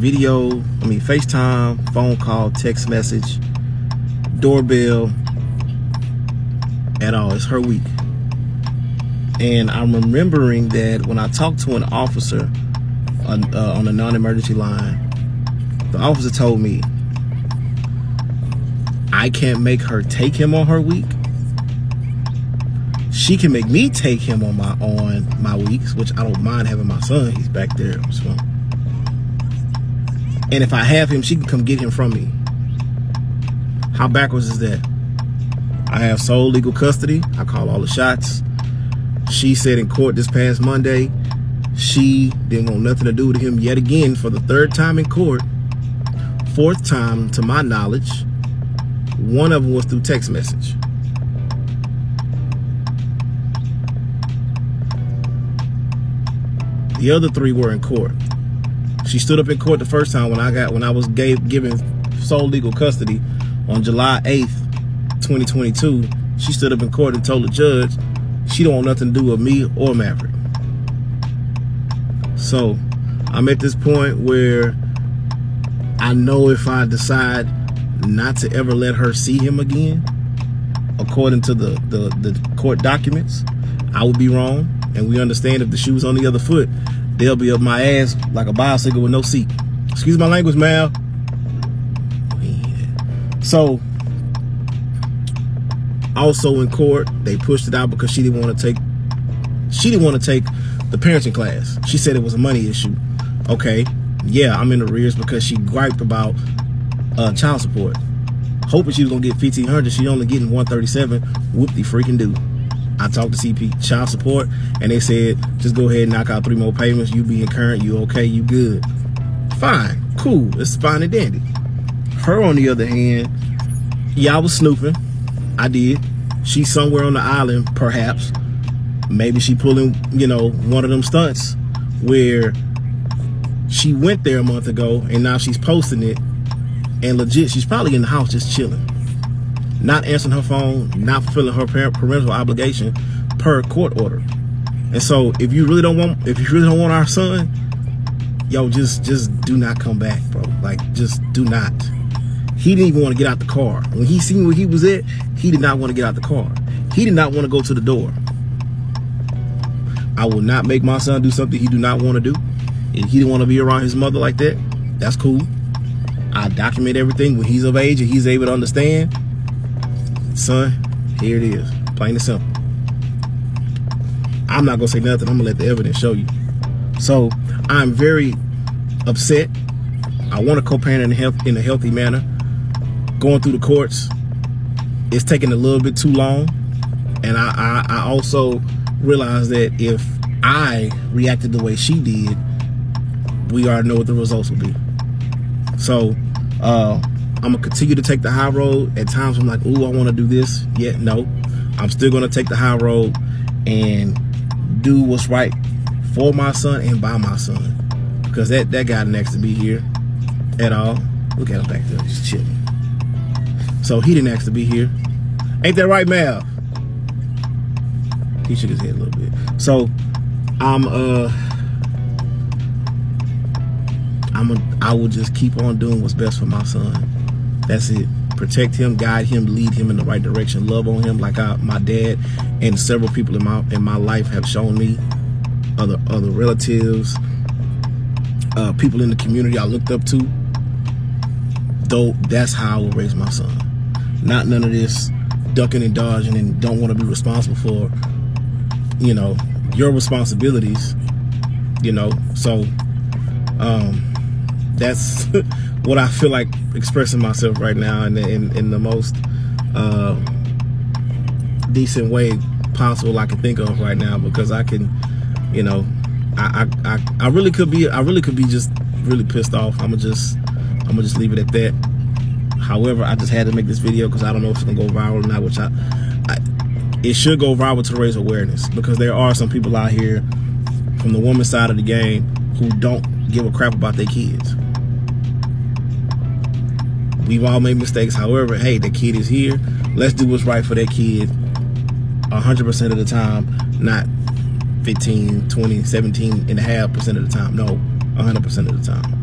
FaceTime, phone call, text message, doorbell, at all. It's her week. And I'm remembering that when I talked to an officer on the non-emergency line, the officer told me I can't make her take him on her week. She can make me take him on my weeks, which I don't mind having my son. He's back there on his phone. And if I have him, she can come get him from me. How backwards is that? I have sole legal custody. I call all the shots. She said in court this past Monday, she didn't want nothing to do with him yet again for the 3rd time in court. 4th time, to my knowledge. One of them was through text message. The other 3 were in court. She stood up in court the first time when I was given sole legal custody on July 8th, 2022. She stood up in court and told the judge she don't want nothing to do with me or Maverick. So I'm at this point where I know if I decide not to ever let her see him again, according to the court documents, I would be wrong. And we understand if the shoe's on the other foot, they'll be up my ass like a bicycle with no seat. Excuse my language, Mal. So, also in court, they pushed it out because she didn't want to take the parenting class. She said it was a money issue. Okay, yeah, I'm in arrears because she griped about child support. Hoping she was gonna get $1,500, she only getting $137. Whoop-de freaking do. I talked to CP child support and they said, just go ahead and knock out 3 more payments. You being current, you okay, you good. Fine, cool, it's fine and dandy. Her on the other hand, yeah, I was snooping. I did. She's somewhere on the island, perhaps. Maybe she pulling, one of them stunts where she went there a month ago and now she's posting it. And legit, she's probably in the house just chilling. Not answering her phone, not fulfilling her parental obligation per court order. And so if you really don't want our son, yo, just do not come back, bro. Like, just do not. He didn't even want to get out the car. When he seen where he was at, he did not want to get out the car. He did not want to go to the door. I will not make my son do something he do not want to do. If he didn't want to be around his mother like that, that's cool. I document everything when he's of age and he's able to understand. Son, here it is, plain and simple. I'm not gonna say nothing. I'm gonna let the evidence show you. So I'm very upset. I want to co-parent in a healthy manner. Going through the courts, it's taking a little bit too long, and I also realize that if I reacted the way she did, we already know what the results will be. So I'm gonna continue to take the high road. At times I'm like, ooh, I want to do this. Yeah, no, I'm still gonna take the high road and do what's right for my son and by my son, because that guy next to be here at all. Look at him back there, just chilling. So he didn't ask to be here. Ain't that right, Mal? He shook his head a little bit. So I will just keep on doing what's best for my son. That's it. Protect him, guide him, lead him in the right direction, love on him like my dad and several people in my life have shown me. Other relatives, people in the community I looked up to. Though that's how I will raise my son. Not none of this ducking and dodging and don't want to be responsible for, your responsibilities. So that's what I feel like expressing myself right now in the most decent way possible I can think of right now, because I can, I really could be just really pissed off. I'm gonna just leave it at that. However, I just had to make this video because I don't know if it's gonna go viral or not, which it should go viral to raise awareness, because there are some people out here from the woman's side of the game who don't give a crap about their kids. We've all made mistakes. However, hey, the kid is here. Let's do what's right for that kid 100% of the time, not 15, 20, 17.5% of the time. No, 100% of the time.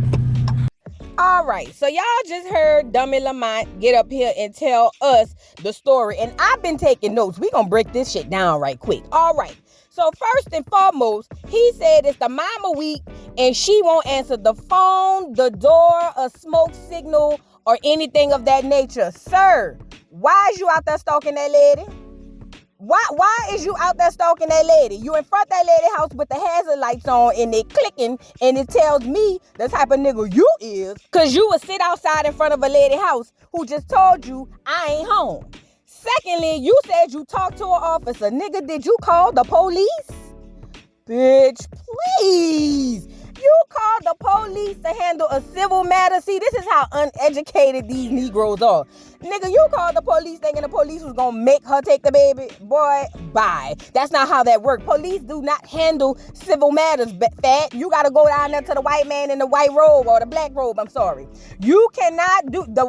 All right, so y'all just heard Dummy Lamont get up here and tell us the story, and I've been taking notes. We gonna break this shit down right quick. All right, so first and foremost, he said it's the mama week, and she won't answer the phone, the door, a smoke signal, or anything of that nature. Sir, why is you out there stalking that lady? Why is you out there stalking that lady? You in front of that lady house with the hazard lights on and they clicking, and it tells me the type of nigga you is, cause you would sit outside in front of a lady house who just told you I ain't home. Secondly, you said you talked to an officer. Nigga, did you call the police? Bitch, please. You called the police to handle a civil matter? See, this is how uneducated these Negroes are. Nigga, you called the police thinking the police was gonna make her take the baby? Boy, bye. That's not how that works. Police do not handle civil matters, fat. You gotta go down there to the white man in the white robe, or the black robe, I'm sorry. You cannot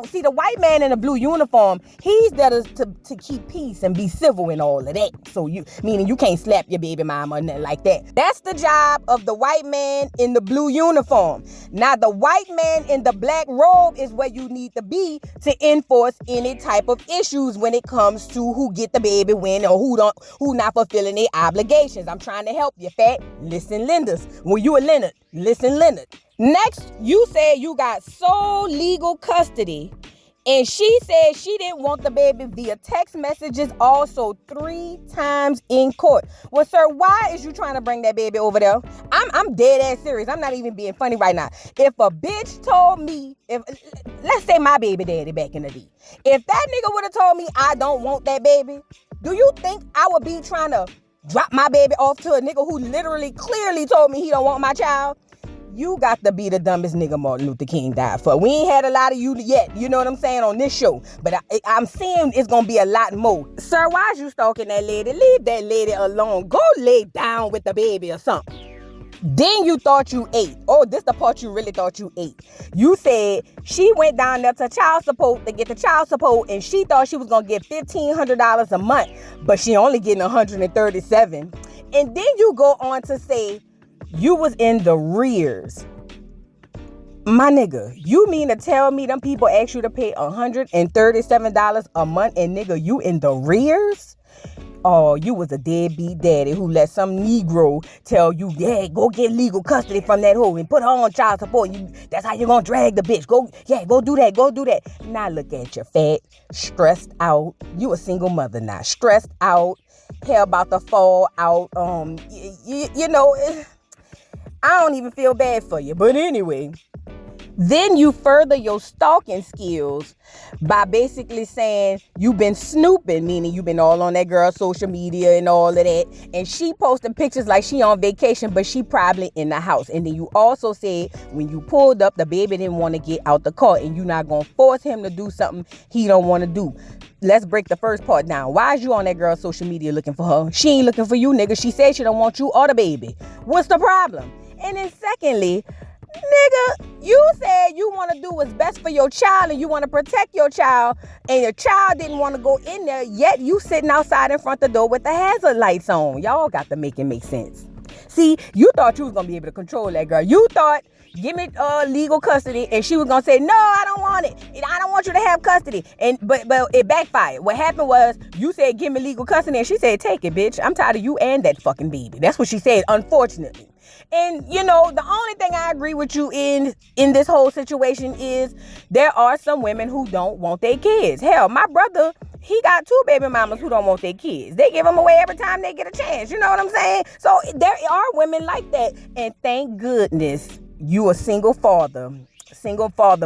see the white man in the blue uniform, he's there to keep peace and be civil and all of that. So meaning you can't slap your baby mama or nothing like that. That's the job of the white man in the blue uniform. Now the white man in the black robe is where you need to be to enforce any type of issues when it comes to who get the baby when, or who not fulfilling their obligations. I'm trying to help you, fat. Listen, Lenders. When you a Leonard, listen, Leonard. Next, you said you got sole legal custody, and she said she didn't want the baby via text messages, also 3 times in court. Well, sir, why is you trying to bring that baby over there? I'm dead ass serious. I'm not even being funny right now. If a bitch told me, let's say my baby daddy back in the day, if that nigga would have told me I don't want that baby, do you think I would be trying to drop my baby off to a nigga who literally clearly told me he don't want my child? You got to be the dumbest nigga Martin Luther King died for. We ain't had a lot of you yet, you know what I'm saying, on this show. But I'm seeing it's going to be a lot more. Sir, why is you stalking that lady? Leave that lady alone. Go lay down with the baby or something. Then you thought you ate. Oh, this the part you really thought you ate. You said she went down there to child support to get the child support, and she thought she was going to get $1,500 a month, but she only getting $137. And then you go on to say, you was in the rears. My nigga, you mean to tell me them people asked you to pay $137 a month, and nigga, you in the rears? Oh, you was a deadbeat daddy who let some Negro tell you, yeah, go get legal custody from that hoe and put her on child support. That's how you gonna drag the bitch. Go do that. Now look at you, fat, stressed out. You a single mother now, stressed out, hair about to fall out. You know, I don't even feel bad for you. But anyway, then you further your stalking skills by basically saying you've been snooping, meaning you've been all on that girl's social media and all of that. And she posting pictures like she on vacation, but she probably in the house. And then you also said when you pulled up, the baby didn't want to get out the car, and you not going to force him to do something he don't want to do. Let's break the first part down. Why is you on that girl's social media looking for her? She ain't looking for you, nigga. She said she don't want you or the baby. What's the problem? And then secondly, nigga, you said you want to do what's best for your child and you want to protect your child, and your child didn't want to go in there, yet you sitting outside in front of the door with the hazard lights on. Y'all got to make it make sense. See, you thought you was going to be able to control that girl. You thought, give me legal custody, and she was going to say, no, I don't want it. I don't want you to have custody. But it backfired. What happened was you said, give me legal custody, and she said, take it, bitch. I'm tired of you and that fucking baby. That's what she said, unfortunately. And, you know, the only thing I agree with you in this whole situation is there are some women who don't want their kids. Hell, my brother, he got 2 baby mamas who don't want their kids. They give them away every time they get a chance. You know what I'm saying? So there are women like that. And thank goodness you a single father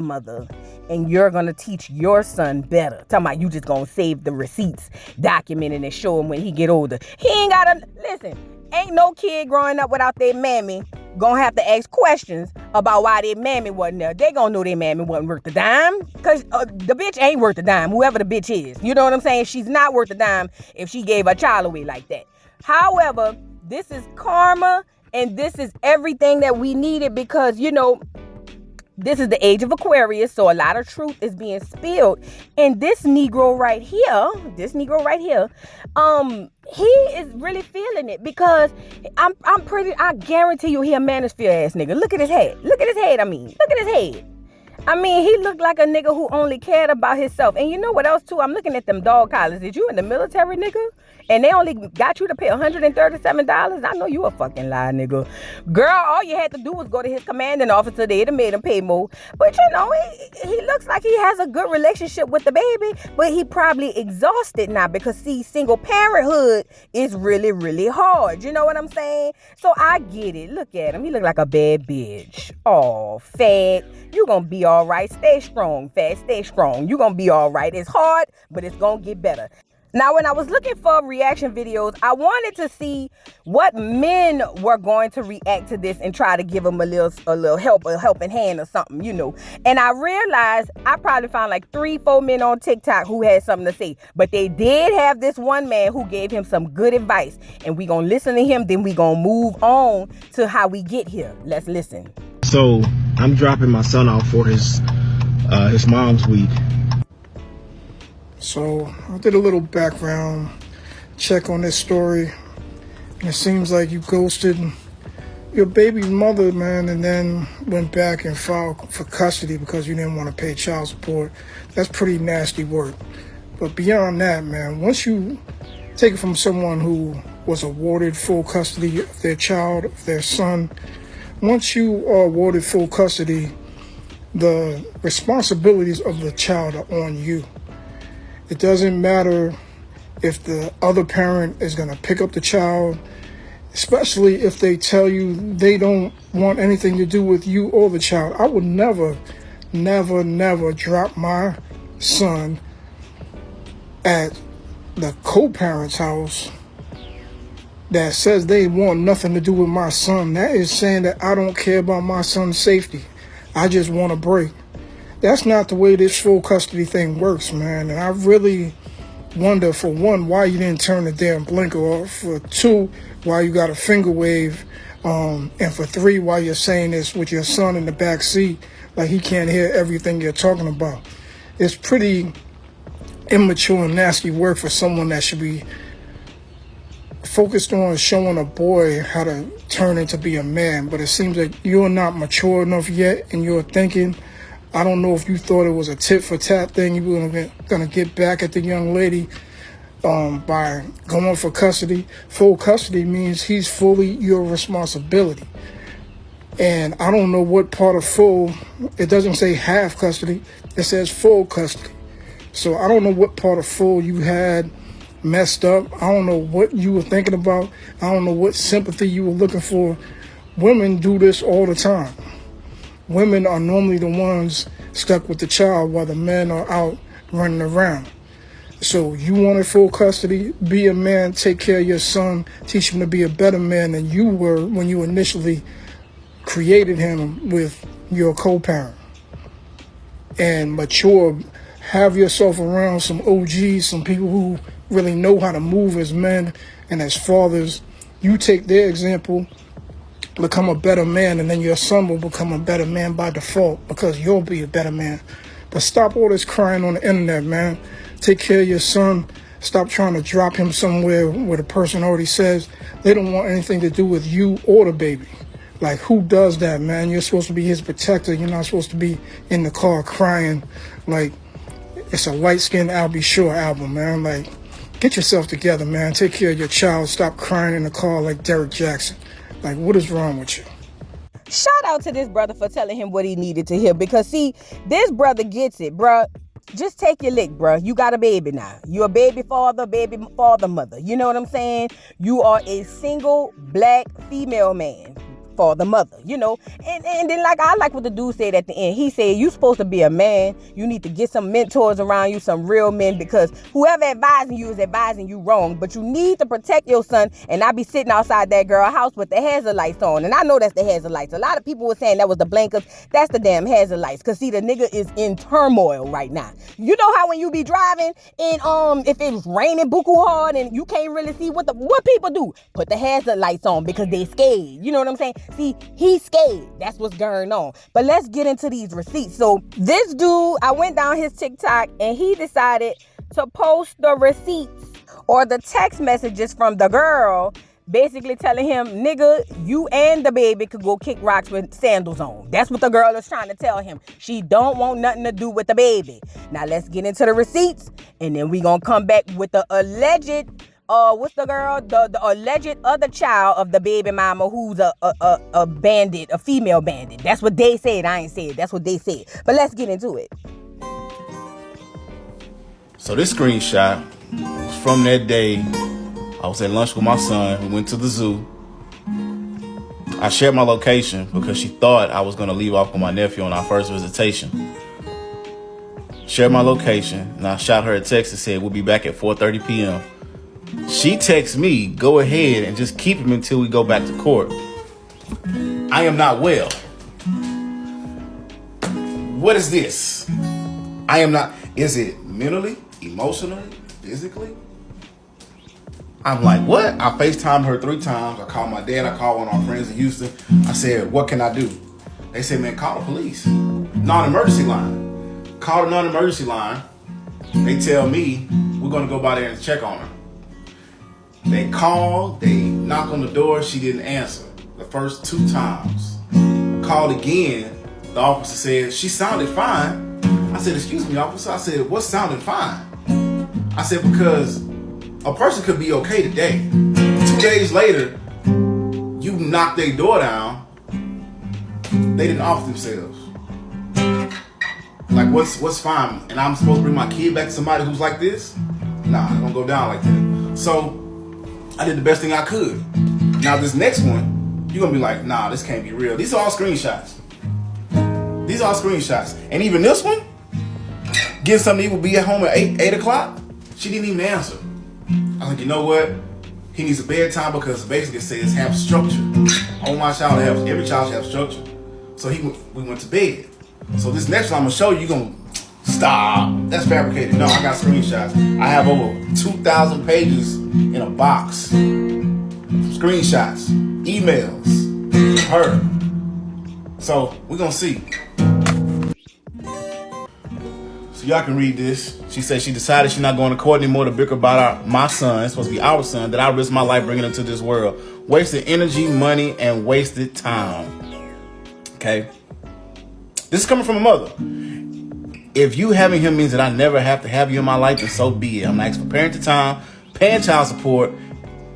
mother, and you're going to teach your son better. Talking about you just going to save the receipts, documenting and show him when he get older. He ain't got to, listen, ain't no kid growing up without their mammy gonna have to ask questions about why their mammy wasn't there. They gonna know their mammy wasn't worth a dime, because the bitch ain't worth a dime, whoever the bitch is. You know what I'm saying? She's not worth a dime if she gave her child away like that. However, this is karma, and this is everything that we needed, because, you know, this is the age of Aquarius, so a lot of truth is being spilled. And this Negro right here, he is really feeling it, because I guarantee you he a manosphere ass nigga. Look at his head. Look at his head. I mean, he looked like a nigga who only cared about himself. And you know what else, too? I'm looking at them dog collars. Did you in the military, nigga? And they only got you to pay $137? I know you a fucking lie, nigga. Girl, all you had to do was go to his commanding officer. They'd have made him pay more. But, you know, he looks like he has a good relationship with the baby. But he probably exhausted now because, see, single parenthood is really, really hard. You know what I'm saying? So I get it. Look at him. He look like a bad bitch. Oh, fat. You gonna be all right. Stay strong, fat. Stay strong. You gonna be all right. It's hard, but it's gonna get better. Now, when I was looking for reaction videos, I wanted to see what men were going to react to this and try to give them a little help, a helping hand or something, you know. And I realized I probably found like 3-4 men on TikTok who had something to say. But they did have this one man who gave him some good advice. And we gonna listen to him, then we gonna move on to how we get here. Let's listen. So I'm dropping my son off for his mom's week. So I did a little background check on this story, and it seems like you ghosted your baby's mother, man, and then went back and filed for custody because you didn't want to pay child support. That's pretty nasty work. But beyond that, man, once you take it from someone who was awarded full custody of their child, of their son, once you are awarded full custody, the responsibilities of the child are on you. It doesn't matter if the other parent is going to pick up the child, especially if they tell you they don't want anything to do with you or the child. I would never drop my son at the co-parent's house that says they want nothing to do with my son. That is saying that I don't care about my son's safety. I just want a break. That's not the way this full custody thing works, man. And I really wonder, for one, why you didn't turn the damn blinker off. For two, why you got a finger wave. And for three, why you're saying this with your son in the back seat, like he can't hear everything you're talking about. It's pretty immature and nasty work for someone that should be focused on showing a boy how to turn into be a man. But it seems like you're not mature enough yet in your thinking. I don't know if you thought it was a tit for tat thing. You were gonna get back at the young lady by going for custody. Full custody means he's fully your responsibility. And I don't know what part of full, it doesn't say half custody, it says full custody. So I don't know what part of full you had messed up. I don't know what you were thinking about. I don't know what sympathy you were looking for. Women do this all the time. Women are normally the ones stuck with the child while the men are out running around. So you wanted full custody, be a man, take care of your son, teach him to be a better man than you were when you initially created him with your co-parent. And mature, have yourself around some OGs, some people who really know how to move as men and as fathers. You take their example, become a better man, and then your son will become a better man by default because you'll be a better man. But stop all this crying on the internet, man. Take care of your son. Stop trying to drop him somewhere where the person already says they don't want anything to do with you or the baby. Like, who does that, man? You're supposed to be his protector. You're not supposed to be in the car crying like it's a light-skinned I'll Be Sure album, man. Like, get yourself together, man. Take care of your child. Stop crying in the car like Derek Jackson. Like, what is wrong with you? Shout out to this brother for telling him what he needed to hear. Because, see, this brother gets it, bruh. Just take your lick, bruh. You got a baby now. You a baby father mother. You know what I'm saying? You are a single black female man. For the mother, you know, and then like I like what the dude said at the end. He said you supposed to be a man. You need to get some mentors around you, some real men, because whoever advising you is advising you wrong. But you need to protect your son and not be sitting outside that girl's house with the hazard lights on. And I know that's the hazard lights. A lot of people were saying that was the blinkers. That's the damn hazard lights. Cause see, the nigga is in turmoil right now. You know how when you be driving and if it's raining buku hard and you can't really see what people do, put the hazard lights on because they scared. You know what I'm saying? See, he's scared. That's what's going on. But let's get into these receipts. So this dude, I went down his TikTok and he decided to post the receipts or the text messages from the girl basically telling him, nigga, you and the baby could go kick rocks with sandals on. That's what the girl is trying to tell him. She don't want nothing to do with the baby. Now let's get into the receipts, and then we gonna come back with the alleged, what's the girl? The alleged other child of the baby mama who's a bandit, a female bandit. That's what they said. I ain't said. That's what they said. But let's get into it. So this screenshot was from that day. I was at lunch with my son. We went to the zoo. I shared my location because she thought I was going to leave off with my nephew on our first visitation. Shared my location, and I shot her a text and said, we'll be back at 4:30 p.m. She texts me, go ahead and just keep him until we go back to court. I am not well. What is this? I am not. Is it mentally, emotionally, physically? I'm like, what? I FaceTimed her 3 times. I called my dad. I called one of our friends in Houston. I said, what can I do? They said, man, call the police. Non-emergency line. Call the non-emergency line. They tell me, we're going to go by there and check on her. They called. They knocked on the door. She didn't answer. The first 2 times. Called again. The officer said, she sounded fine. I said, excuse me, officer. I said, what sounded fine? I said, because a person could be okay today. 2 days later, you knock their door down. They didn't off themselves. Like, what's fine? And I'm supposed to bring my kid back to somebody who's like this? Nah, it don't go down like that. So I did the best thing I could. Now this next one, you're gonna be like, nah, this can't be real. These are all screenshots. These are all screenshots. And even this one, getting something to eat, will be at home at 8 o'clock. She didn't even answer. I was like, you know what? He needs a bedtime because basically it says have structure. I want my child to have, every child should have structure. So we went to bed. So this next one I'm gonna show you, you're gonna stop. That's fabricated. No, I got screenshots. I have over 2,000 pages in a box. Screenshots, emails, her. So we're gonna see. So y'all can read this. She said she decided she's not going to court anymore to bicker about my son. It's supposed to be our son that I risked my life bringing into this world. Wasted energy, money, and wasted time. Okay? This is coming from a mother. If you having him means that I never have to have you in my life, then so be it. I'm asking for parenting time, paying child support.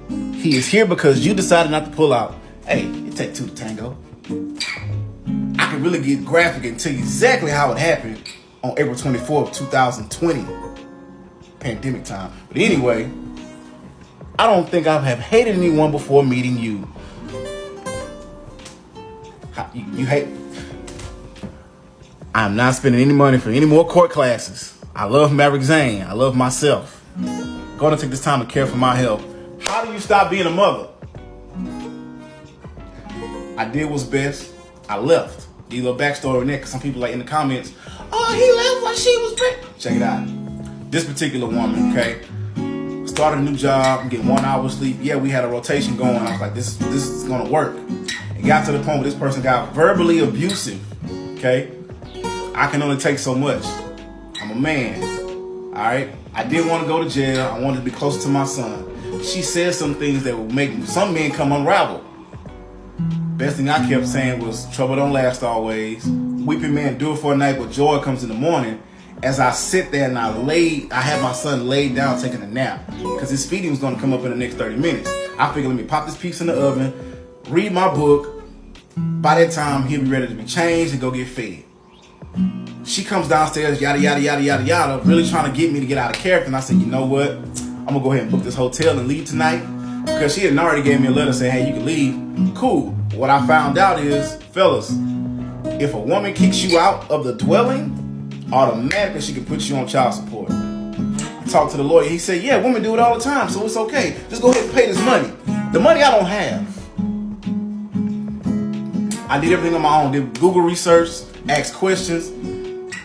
He is here because you decided not to pull out. Hey, it takes 2 to tango. I can really get graphic and tell you exactly how it happened on April 24th, 2020. Pandemic time. But anyway, I don't think I have hated anyone before meeting you. You hate... I'm not spending any money for any more court classes. I love Maverick Zane. I love myself. Going to take this time to care for my health. How do you stop being a mother? I did what's best. I left. Give you a little backstory on that because some people like in the comments, oh, he left while she was pregnant. Check it out. This particular woman, okay, started a new job. I'm getting 1 hour sleep. Yeah, we had a rotation going. I was like, this is gonna work. It got to the point where this person got verbally abusive. Okay, I can only take so much. I'm a man. All right. I didn't want to go to jail. I wanted to be closer to my son. She said some things that would make some men come unraveled. Best thing I kept saying was, trouble don't last always. Weeping may endure for a night, but joy comes in the morning. As I sit there and I had my son laid down taking a nap because his feeding was going to come up in the next 30 minutes. I figured, let me pop this piece in the oven, read my book. By that time, he'll be ready to be changed and go get fed. She comes downstairs, yada, yada, yada, yada, yada, really trying to get me to get out of character. And I said, you know what? I'm going to go ahead and book this hotel and leave tonight. Because she had already gave me a letter saying, hey, you can leave. Cool. What I found out is, fellas, if a woman kicks you out of the dwelling, automatically she can put you on child support. I talked to the lawyer. He said, yeah, women do it all the time, so it's okay. Just go ahead and pay this money. The money I don't have. I did everything on my own. Did Google research, asked questions,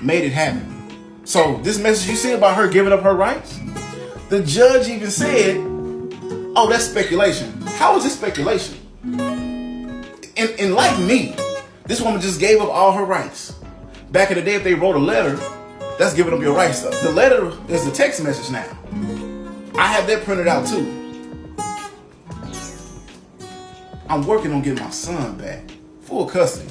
made it happen. So this message you see about her giving up her rights, the judge even said, oh, that's speculation. How is this speculation? And like me, this woman just gave up all her rights. Back in the day, if they wrote a letter, that's giving up your rights. The letter is the text message now. I have that printed out too. I'm working on getting my son back. Full custody.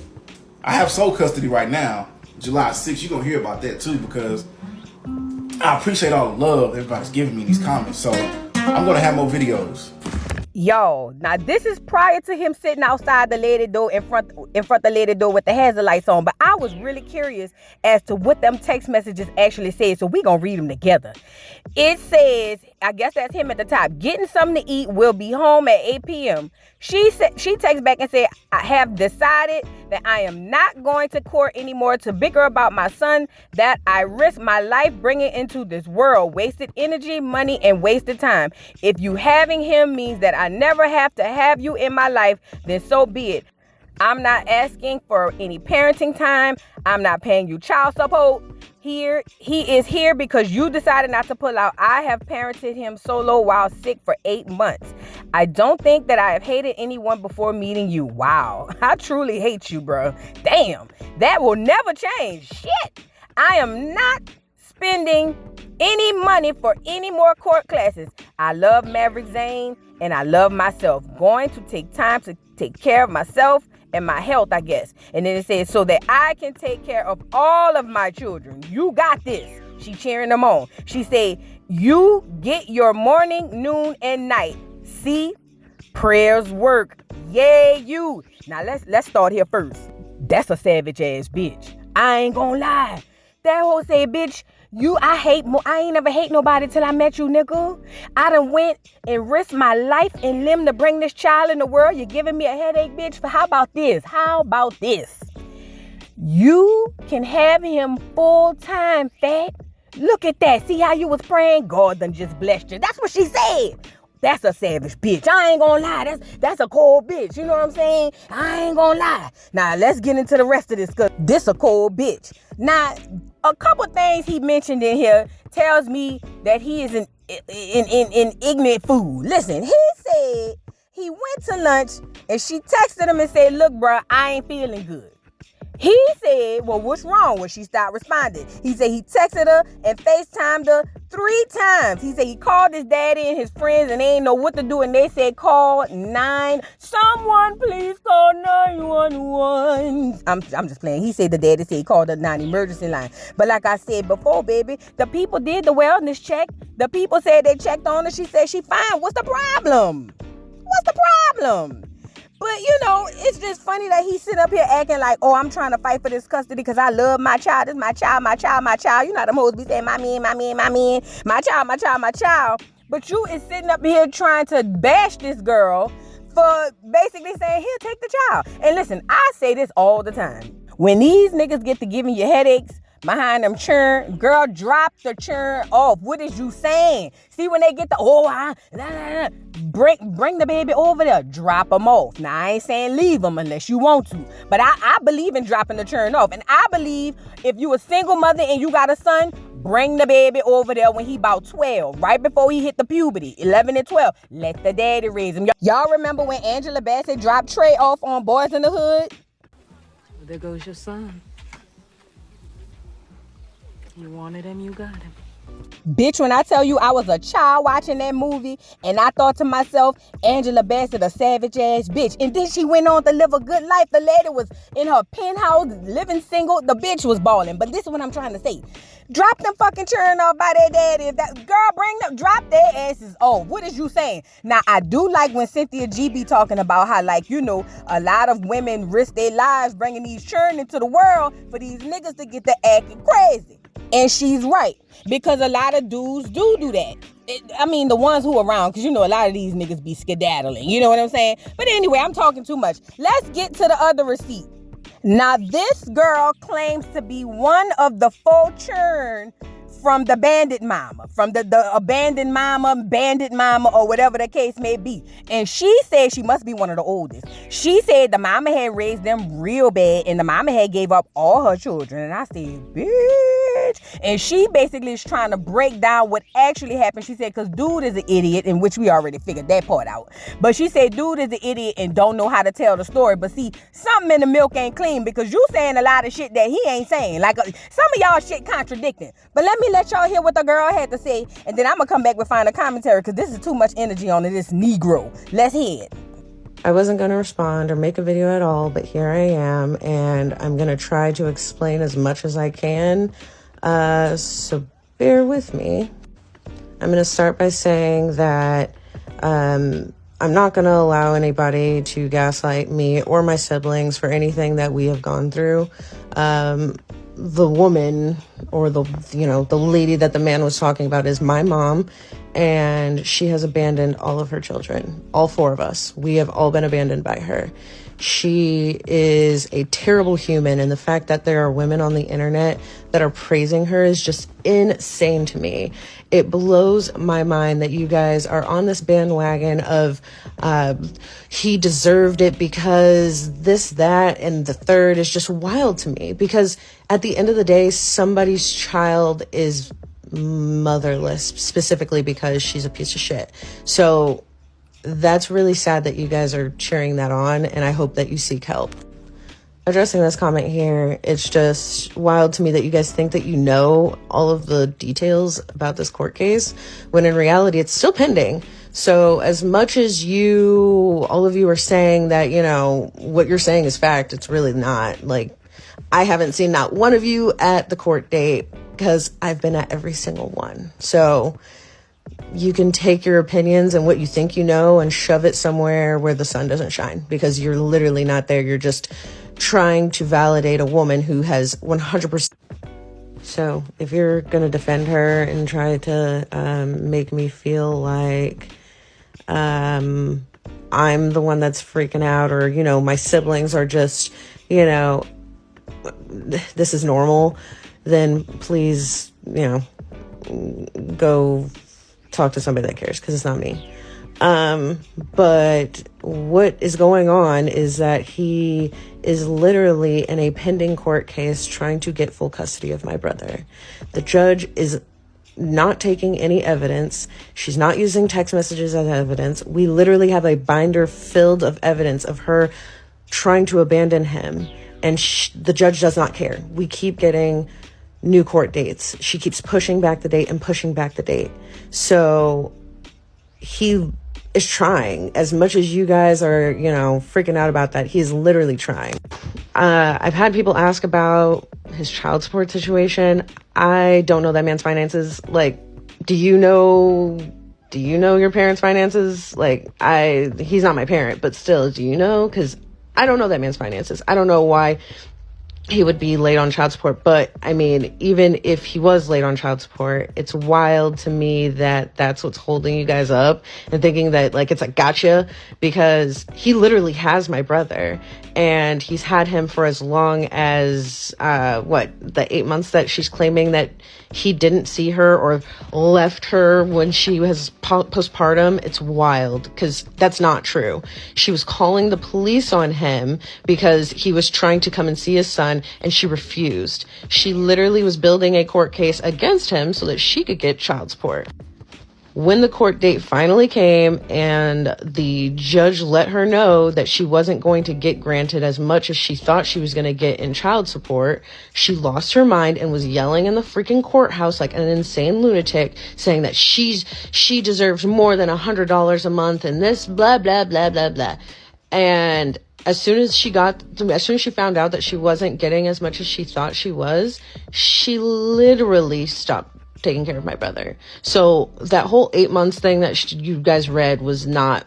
I have sole custody right now. July 6th, you're going to hear about that too, because I appreciate all the love everybody's giving me in these comments. So I'm going to have more videos. Yo, now this is prior to him sitting outside the lady door in front the lady door with the hazard lights on. But I was really curious as to what them text messages actually said. So we gonna read them together. It says, I guess that's him at the top. Getting something to eat. Will be home at 8 p.m. She texts back and said, I have decided that I am not going to court anymore to bicker about my son that I risk my life bringing into this world. Wasted energy, money, and wasted time. If you having him means that I never have to have you in my life, then so be it. I'm not asking for any parenting time. I'm not paying you child support. He is here because you decided not to pull out. I have parented him solo while sick for 8 months. I don't think that I have hated anyone before meeting you. Wow, I truly hate you, bro. Damn, that will never change. Shit, I am not spending any money for any more court classes. I love Maverick Zane and I love myself. Going to take time to take care of myself and my health, I guess. And then it says, so that I can take care of all of my children. You got this. She cheering them on. She said, you get your morning, noon, and night. See, prayers work. Yay, you. Now let's start here first. That's a savage ass bitch. I ain't gonna lie. That hoe say, bitch, I ain't never hate nobody till I met you, nigga. I done went and risked my life and limb to bring this child in the world. You're giving me a headache, bitch. How about this? How about this? You can have him full time, fat. Look at that. See how you was praying? God done just blessed you. That's what she said. That's a savage bitch. I ain't gonna lie. That's a cold bitch. You know what I'm saying? I ain't gonna lie. Now, let's get into the rest of this, because this a cold bitch. Now, a couple things he mentioned in here tells me that he is an ignorant fool. Listen, he said he went to lunch and she texted him and said, look, bro, I ain't feeling good. He said, well, what's wrong? When she stopped responding. He said he texted her and FaceTimed her 3 times. He said he called his daddy and his friends and they ain't know what to do. And they said, call 9. Someone please call 911. I'm just playing. He said the daddy said he called the 9 emergency line. But like I said before, baby, the people did the wellness check. The people said they checked on her. She said she fine. What's the problem? What's the problem? But, you know, it's just funny that he sit up here acting like, oh, I'm trying to fight for this custody because I love my child. This is my child, my child, my child. You know them hoes be saying, my man, my man, my man, my child, my child, my child. But you is sitting up here trying to bash this girl for basically saying, here, take the child. And listen, I say this all the time. When these niggas get to giving you headaches behind them churn, girl, drop the churn off. What is you saying? See, when they get the, bring the baby over there, drop them off. Now, I ain't saying leave them unless you want to, but I believe in dropping the churn off. And I believe if you a single mother and you got a son, bring the baby over there when he about 12, right before he hit the puberty, 11 and 12. Let the daddy raise him. Y'all remember when Angela Bassett dropped Trey off on Boys in the Hood? Well, there goes your son. You wanted him, you got him. Bitch, when I tell you I was a child watching that movie and I thought to myself, Angela Bassett, a savage ass bitch. And then she went on to live a good life. The lady was in her penthouse, living single. The bitch was balling. But this is what I'm trying to say. Drop them fucking churn off by their daddy. If that girl bring them, drop their asses off. What is you saying? Now, I do like when Cynthia G be talking about how, like, you know, a lot of women risk their lives bringing these churn into the world for these niggas to get to acting crazy. And she's right, because a lot of dudes do that. I mean, the ones who are around, because, you know, a lot of these niggas be skedaddling. You know what I'm saying? But anyway, I'm talking too much. Let's get to the other receipt. Now, this girl claims to be one of the 4 churn from the bandit mama, from the abandoned mama, bandit mama, or whatever the case may be. And she said she must be one of the oldest. She said the mama had raised them real bad and the mama had gave up all her children. And I said, bitch. And she basically is trying to break down what actually happened. She said, because dude is an idiot, in which we already figured that part out. But she said dude is an idiot and don't know how to tell the story. But see, something in the milk ain't clean, because you saying a lot of shit that he ain't saying. Like some of y'all shit contradicting. But let y'all hear what the girl had to say, and then I'm gonna come back with final commentary, because this is too much energy on this Negro. Let's hear it. I wasn't going to respond or make a video at all, but here I am, and I'm going to try to explain as much as I can, so bear with me. I'm going to start by saying that I'm not going to allow anybody to gaslight me or my siblings for anything that we have gone through. The woman, or the lady that the man was talking about, is my mom, and she has abandoned all of her children, all 4 of us. We have all been abandoned by her. She is a terrible human, and the fact that there are women on the internet that are praising her is just insane to me. It blows my mind that you guys are on this bandwagon of he deserved it because this, that, and the third is just wild to me, because at the end of the day, somebody's child is motherless, specifically because she's a piece of shit. So that's really sad that you guys are cheering that on, and I hope that you seek help. Addressing this comment here, it's just wild to me that you guys think that you know all of the details about this court case, when in reality it's still pending. So as much as all of you are saying that, what you're saying is fact, it's really not. Like, I haven't seen not one of you at the court date, because I've been at every single one. So you can take your opinions and what you think you know and shove it somewhere where the sun doesn't shine, because you're literally not there. You're just trying to validate a woman who has 100%. So if you're going to defend her and try to make me feel like I'm the one that's freaking out, or, my siblings are just, this is normal, then please, go talk to somebody that cares, because it's not me. But what is going on is that he is literally in a pending court case trying to get full custody of my brother. The judge is not taking any evidence. She's not using text messages as evidence. We literally have a binder filled of evidence of her trying to abandon him, and the judge does not care. We keep getting new court dates. She keeps pushing back the date and pushing back the date. So he is trying. As much as you guys are, freaking out about that, he's literally trying. I've had people ask about his child support situation. I don't know that man's finances. Like, do you know your parents' finances? Like, he's not my parent, but still, do you know? Because I don't know that man's finances. I don't know why he would be late on child support. But I mean, even if he was late on child support, it's wild to me that that's what's holding you guys up and thinking that like it's a gotcha, because he literally has my brother, and he's had him for as long as the 8 months that she's claiming that he didn't see her or left her when she was postpartum. It's wild, because that's not true. She was calling the police on him because he was trying to come and see his son, and she refused. She literally was building a court case against him so that she could get child support. When the court date finally came and the judge let her know that she wasn't going to get granted as much as she thought she was going to get in child support, she lost her mind and was yelling in the freaking courthouse like an insane lunatic, saying that she deserves more than $100 a month and this blah, blah, blah, blah, blah. And as soon as she found out that she wasn't getting as much as she thought she was, she literally stopped taking care of my brother. So that whole 8 months thing that you guys read was not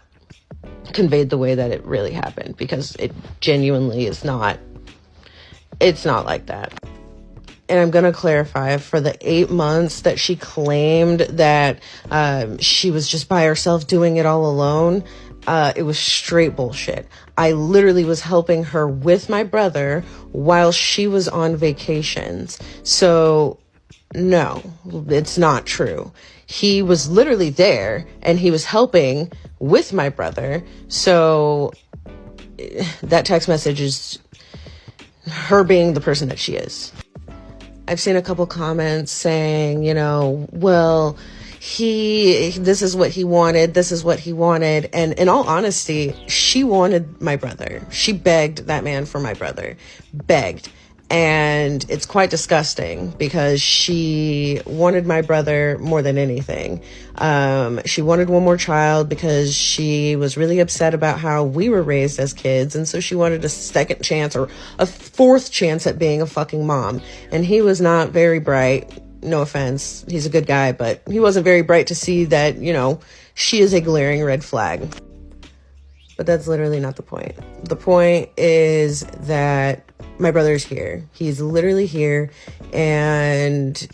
conveyed the way that it really happened, because it genuinely is not. It's not like that. And I'm going to clarify, for the 8 months that she claimed that she was just by herself doing it all alone, it was straight bullshit. I literally was helping her with my brother while she was on vacations. So no, it's not true. He was literally there and he was helping with my brother. So that text message is her being the person that she is. I've seen a couple comments saying, well, this is what he wanted. This is what he wanted. And in all honesty, she wanted my brother. She begged that man for my brother. Begged. And it's quite disgusting because she wanted my brother more than anything. She wanted one more child because she was really upset about how we were raised as kids. And so she wanted a second chance or a fourth chance at being a fucking mom. And he was not very bright. No offense. He's a good guy, but he wasn't very bright to see that, you know, she is a glaring red flag. But that's literally not the point. The point is that my brother's here. He's literally here and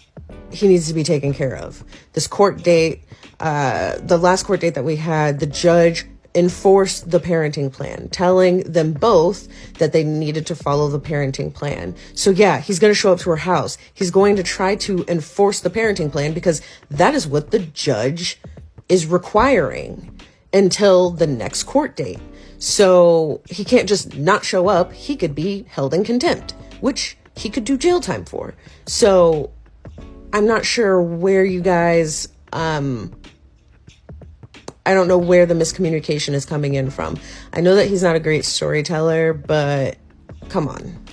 he needs to be taken care of. This court date, the last court date that we had, the judge enforced the parenting plan, telling them both that they needed to follow the parenting plan. So yeah, he's going to show up to her house. He's going to try to enforce the parenting plan because that is what the judge is requiring until the next court date. So he can't just not show up. He could be held in contempt, which he could do jail time for. So I'm not sure where you guys, I don't know where the miscommunication is coming in from. I know that he's not a great storyteller, but come on.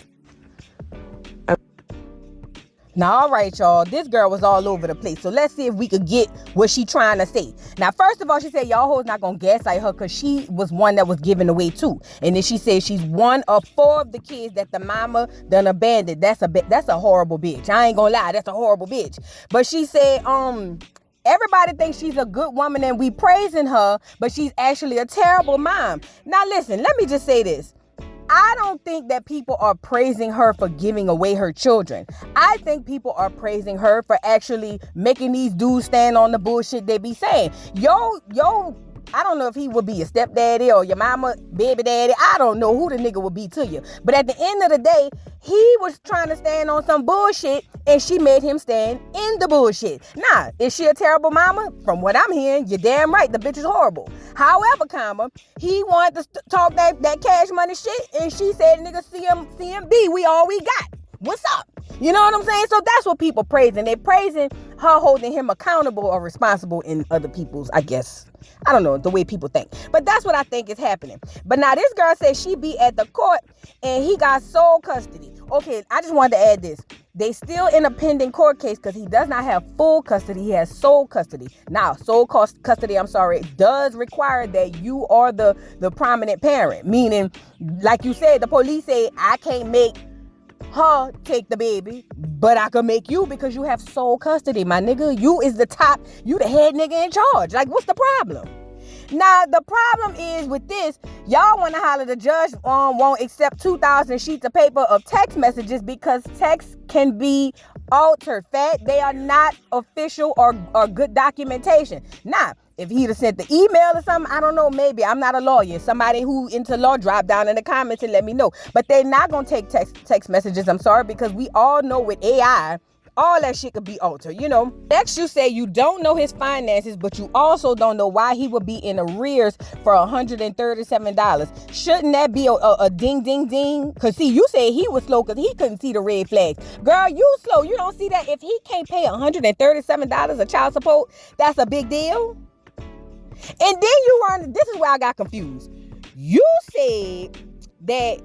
Now, all right, y'all, this girl was all over the place. So let's see if we could get what she trying to say. Now, first of all, she said y'all hoes not going to gaslight her because she was one that was given away too. And then she said she's one of 4 of the kids that the mama done abandoned. That's a horrible bitch. I ain't going to lie. That's a horrible bitch. But she said, everybody thinks she's a good woman and we praising her, but she's actually a terrible mom. Now, listen, let me just say this. I don't think that people are praising her for giving away her children. I think people are praising her for actually making these dudes stand on the bullshit they be saying. Yo, I don't know if he would be your stepdaddy or your mama, baby daddy. I don't know who the nigga would be to you. But at the end of the day, he was trying to stand on some bullshit and she made him stand in the bullshit. Nah, is she a terrible mama? From what I'm hearing, you're damn right. The bitch is horrible. However, he wanted to talk that cash money shit and she said, nigga, CMB, we all we got. What's up? You know what I'm saying? So that's what people praising. They praising her holding him accountable or responsible in other people's, I guess. I don't know, the way people think. But that's what I think is happening. But now this girl says she be at the court and he got sole custody. Okay, I just wanted to add this. They still in a pending court case because he does not have full custody. He has sole custody. Now, sole custody, does require that you are the prominent parent. Meaning, like you said, the police say, I can't make her take the baby, but I can make you because you have sole custody, my nigga. You is the top, you the head nigga in charge. Like, what's the problem? Now, the problem is with this, y'all want to holler the judge won't accept 2,000 sheets of paper of text messages because texts can be altered. They are not official or good documentation. Now, if he'd have sent the email or something, I don't know, maybe. I'm not a lawyer. Somebody who into law, drop down in the comments and let me know. But they're not going to take text messages, I'm sorry, because we all know with AI, all that shit could be altered, you know. Next, you say you don't know his finances, but you also don't know why he would be in arrears for $137. Shouldn't that be a ding, ding, ding? Because, see, you say he was slow because he couldn't see the red flags. Girl, you slow. You don't see that? If he can't pay $137 of child support, that's a big deal. And then this is where I got confused. You said that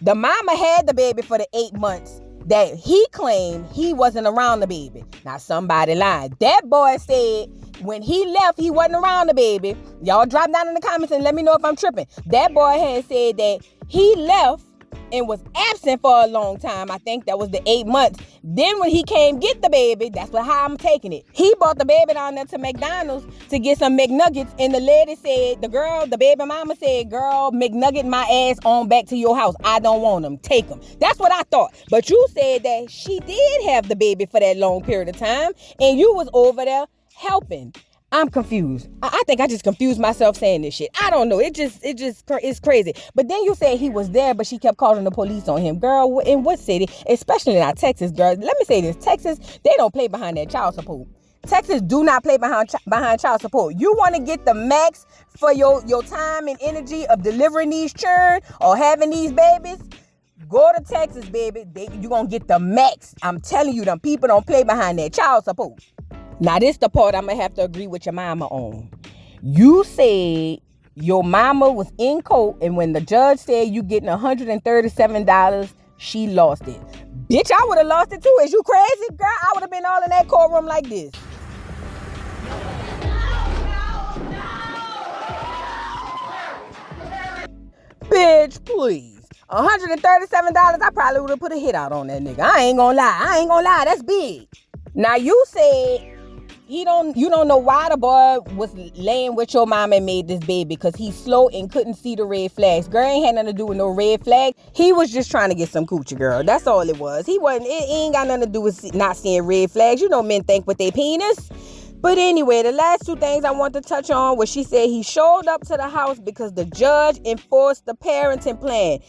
the mama had the baby for the 8 months that he claimed he wasn't around the baby. Now, somebody lied. That boy said when he left, he wasn't around the baby. Y'all drop down in the comments and let me know if I'm tripping. That boy had said that he left and was absent for a long time. I think that was the 8 months. Then when he came get the baby, that's how I'm taking it. He brought the baby down there to McDonald's to get some McNuggets. And the lady said, the baby mama said, girl, McNugget my ass on back to your house. I don't want them. Take them. That's what I thought. But you said that she did have the baby for that long period of time. And you was over there helping. I'm confused. I think I just confused myself saying this shit. I don't know. It's crazy. But then you said he was there, but she kept calling the police on him. Girl, in what city? Especially not Texas, girl. Let me say this. Texas, they don't play behind that child support. Texas do not play behind child support. You want to get the max for your time and energy of delivering these children or having these babies? Go to Texas, baby. You're going to get the max. I'm telling you, them people don't play behind that child support. Now, this the part I'm going to have to agree with your mama on. You said your mama was in court, and when the judge said you getting $137, she lost it. Bitch, I would have lost it too. Is you crazy, girl? I would have been all in that courtroom like this. Bitch, please. $137, I probably would have put a hit out on that nigga. I ain't gonna lie. That's big. Now you said you don't know why the boy was laying with your mama and made this baby, because he's slow and couldn't see the red flags. Girl, ain't had nothing to do with no red flag. He was just trying to get some coochie, girl. That's all it was. It ain't got nothing to do with not seeing red flags. You know men think with their penis. But anyway, the last two things I want to touch on was she said he showed up to the house because the judge enforced the parenting plan.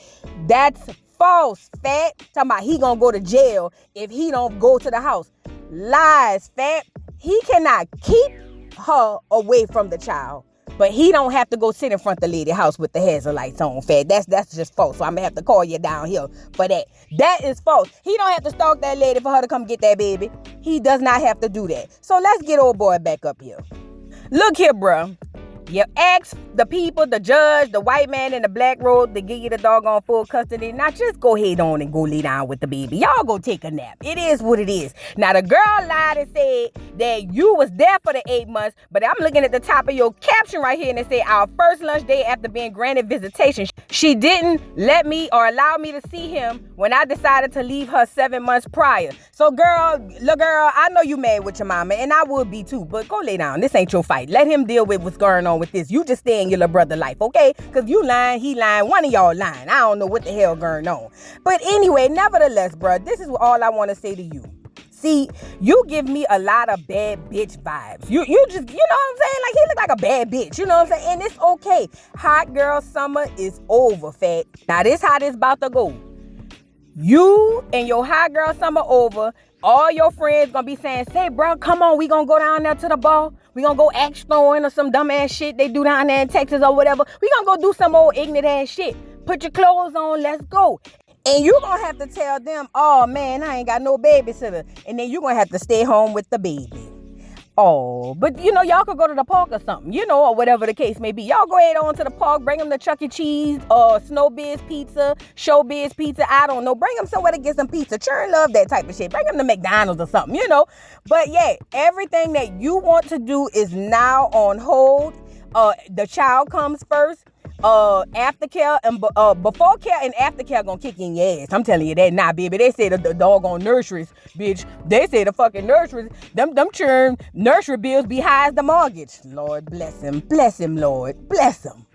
That's false, fat. Talking about he gonna go to jail if he don't go to the house. Lies, fat. He cannot keep her away from the child, but he don't have to go sit in front of the lady house with the hazard lights on, fat. That's just false. So I'm gonna have to call you down here for that. That is false. He don't have to stalk that lady for her to come get that baby. He does not have to do that. So let's get old boy back up here. Look here, bro. You ask the people, the judge, the white man in the black robe to give you the doggone full custody. Now just go ahead on and go lay down with the baby. Y'all go take a nap. It is what it is. Now the girl lied and said that you was there for the 8 months, but I'm looking at the top of your caption right here and it said our first lunch day after being granted visitation. She didn't let me or allow me to see him when I decided to leave her 7 months prior. So girl, I know you mad with your mama, and I would be too, but go lay down. This ain't your fight. Let him deal with what's going on with this. You just stay in your little brother life, okay? Because you lying, he lying, one of y'all lying. I don't know what the hell going on. But anyway, nevertheless, bro, this is all I want to say to you. See, you give me a lot of bad bitch vibes. You just, you know what I'm saying? Like, he look like a bad bitch, you know what I'm saying? And it's okay. Hot girl summer is over, fat. Now, this how this about to go. You and your hot girl summer over. All your friends gonna be saying, say, bro, come on, we gonna go down there to the bar. We gonna go axe throwing or some dumb ass shit they do down there in Texas or whatever. We gonna go do some old ignorant ass shit. Put your clothes on, let's go. And you gonna have to tell them, oh man, I ain't got no babysitter. And then you gonna have to stay home with the baby. Oh, but you know, y'all could go to the park or something, you know, or whatever the case may be. Y'all go ahead on to the park, bring them to Chuck E. Cheese, Snowbiz Pizza, Showbiz Pizza, I don't know. Bring them somewhere to get some pizza. Churn love that type of shit. Bring them to McDonald's or something, you know. But yeah, everything that you want to do is now on hold. The child comes first. Aftercare and before care and aftercare gonna kick in your ass. I'm telling you that. Nah, baby. They say the doggone nurseries, bitch. They say the fucking nurseries, them churn nursery bills be high as the mortgage. Lord bless him, Lord bless him.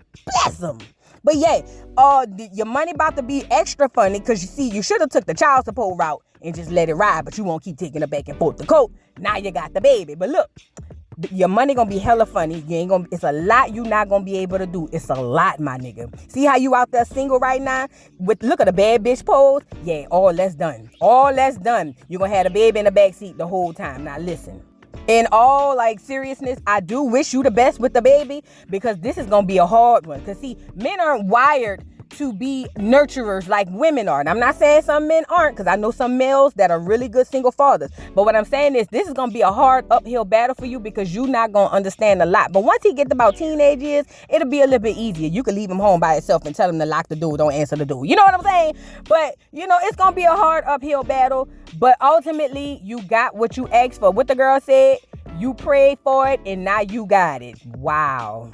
But yeah, your money about to be extra funny because you see, you should have took the child support route and just let it ride, but you won't keep taking it back and forth to court. Now you got the baby, but look. Your money gonna be hella funny. It's a lot you not gonna be able to do. It's a lot, my nigga. See how you out there single right now? Look at the bad bitch pose. Yeah, all that's done. You're gonna have the baby in the backseat the whole time. Now listen. In all seriousness, I do wish you the best with the baby, because this is gonna be a hard one. Cause see, men aren't wired to be nurturers like women are. And I'm not saying some men aren't, because I know some males that are really good single fathers. But what I'm saying is this is going to be a hard uphill battle for you, because you're not going to understand a lot. But once he gets about teenage years, it'll be a little bit easier. You can leave him home by himself and tell him to lock the door, don't answer the door. You know what I'm saying? But, you know, it's going to be a hard uphill battle. But ultimately, you got what you asked for. What the girl said, you prayed for it, and now you got it. Wow.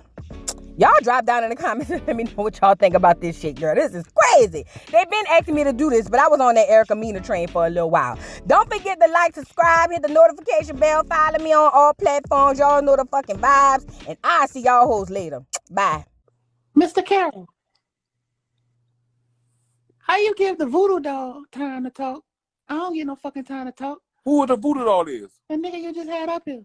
Y'all drop down in the comments and let me know what y'all think about this shit, girl. This is crazy. They've been asking me to do this, but I was on that Erica Mena train for a little while. Don't forget to like, subscribe, hit the notification bell, follow me on all platforms. Y'all know the fucking vibes. And I'll see y'all hoes later. Bye. Mr. Carroll, how you give the voodoo doll time to talk? I don't get no fucking time to talk. Who the voodoo doll is? The nigga you just had up here.